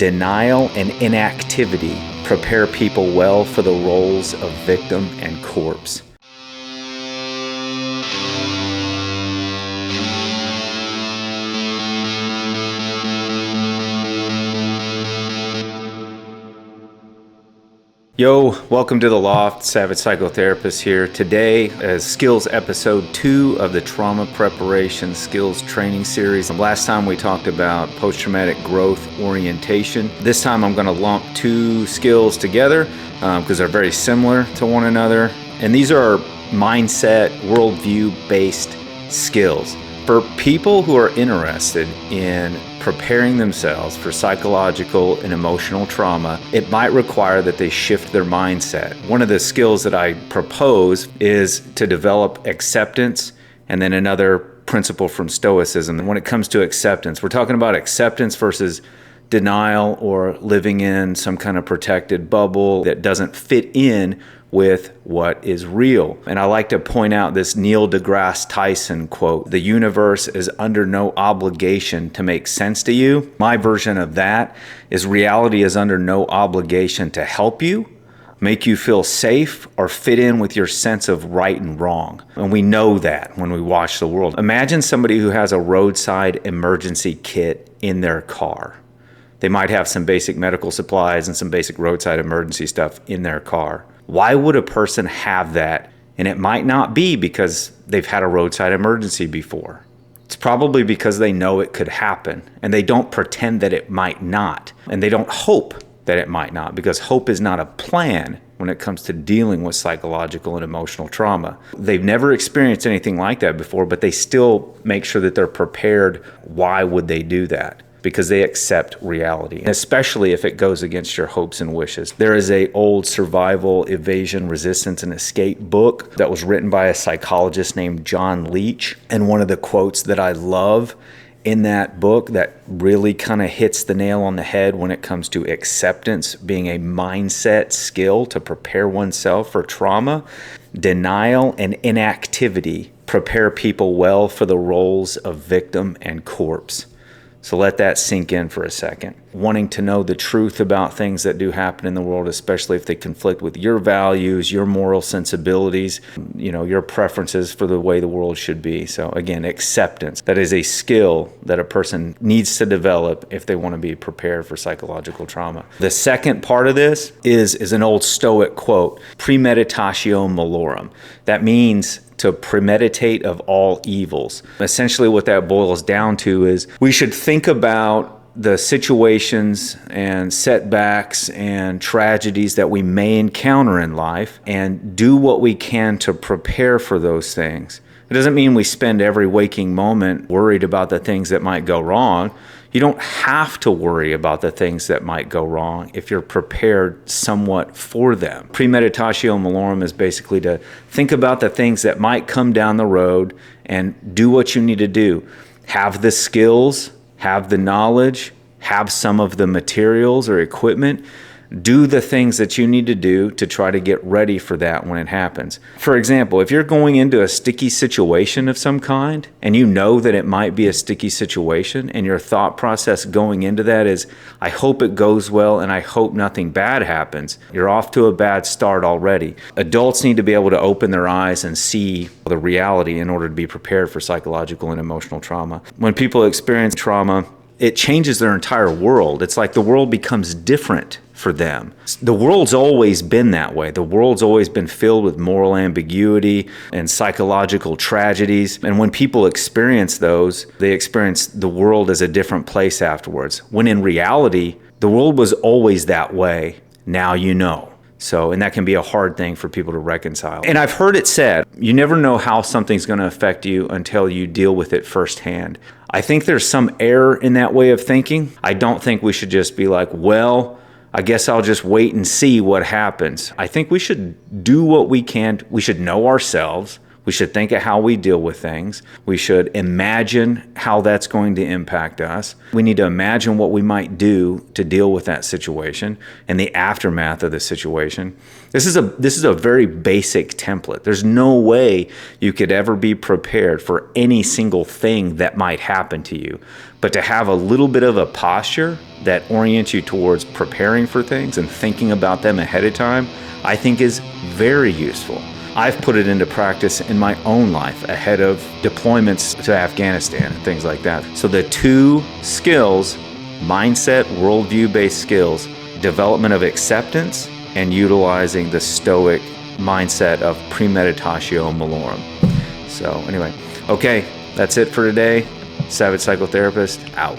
Denial and inactivity prepare people well for the roles of victim and corpse. Yo, welcome to The Loft. Savage Psychotherapist here. Today is Skills Episode 2 of the Trauma Preparation Skills Training Series. Last time we talked about post-traumatic growth orientation. This time I'm going to lump two skills together because they're very similar to one another. And these are mindset, worldview-based skills. For people who are interested in preparing themselves for psychological and emotional trauma, it might require that they shift their mindset. One of the skills that I propose is to develop acceptance, and then another principle from Stoicism. And when it comes to acceptance, we're talking about acceptance versus denial or living in some kind of protected bubble that doesn't fit in with what is real. And I like to point out this Neil deGrasse Tyson quote, "The universe is under no obligation to make sense to you." My version of that is reality is under no obligation to help you, make you feel safe, or fit in with your sense of right and wrong. And we know that when we watch the world. Imagine somebody who has a roadside emergency kit in their car. They might have some basic medical supplies and some basic roadside emergency stuff in their car. Why would a person have that? And it might not be because they've had a roadside emergency before. It's probably because they know it could happen, and they don't pretend that it might not. And they don't hope that it might not, because hope is not a plan when it comes to dealing with psychological and emotional trauma. They've never experienced anything like that before, but they still make sure that they're prepared. Why would they do that? Because they accept reality, especially if it goes against your hopes and wishes. There is an old survival, evasion, resistance, and escape book that was written by a psychologist named John Leach. And one of the quotes that I love in that book that really kind of hits the nail on the head when it comes to acceptance being a mindset skill to prepare oneself for trauma, denial and inactivity prepare people well for the roles of victim and corpse. So let that sink in for a second. Wanting to know the truth about things that do happen in the world, especially if they conflict with your values, your moral sensibilities, your preferences for the way the world should be. So again, acceptance. That is a skill that a person needs to develop if they want to be prepared for psychological trauma. The second part of this is an old Stoic quote, Premeditatio Malorum. That means to premeditate of all evils. Essentially what that boils down to is we should think about the situations and setbacks and tragedies that we may encounter in life and do what we can to prepare for those things. It doesn't mean we spend every waking moment worried about the things that might go wrong. You don't have to worry about the things that might go wrong if you're prepared somewhat for them. Premeditatio Malorum is basically to think about the things that might come down the road and do what you need to do. Have the skills, have the knowledge, have some of the materials or equipment. Do the things that you need to do to try to get ready for that when it happens. For example, if you're going into a sticky situation of some kind and you know that it might be a sticky situation and your thought process going into that is, I hope it goes well and I hope nothing bad happens, you're off to a bad start already. Adults need to be able to open their eyes and see the reality in order to be prepared for psychological and emotional trauma. When people experience trauma, it changes their entire world. It's like the world becomes different for them. The world's always been that way. The world's always been filled with moral ambiguity and psychological tragedies. And when people experience those, they experience the world as a different place afterwards. When in reality, the world was always that way. Now you know. And that can be a hard thing for people to reconcile. And I've heard it said, you never know how something's going to affect you until you deal with it firsthand. I think there's some error in that way of thinking. I don't think we should just be like, well, I guess I'll just wait and see what happens. I think we should do what we can. We should know ourselves. We should think of how we deal with things. We should imagine how that's going to impact us. We need to imagine what we might do to deal with that situation and the aftermath of the situation. This is a very basic template. There's no way you could ever be prepared for any single thing that might happen to you. But to have a little bit of a posture that orients you towards preparing for things and thinking about them ahead of time, I think is very useful. I've put it into practice in my own life ahead of deployments to Afghanistan and things like that. So the two skills, mindset, worldview-based skills, development of acceptance and utilizing the Stoic mindset of Premeditatio, Malorum. So anyway, okay, that's it for today. Savage Psychotherapist, out.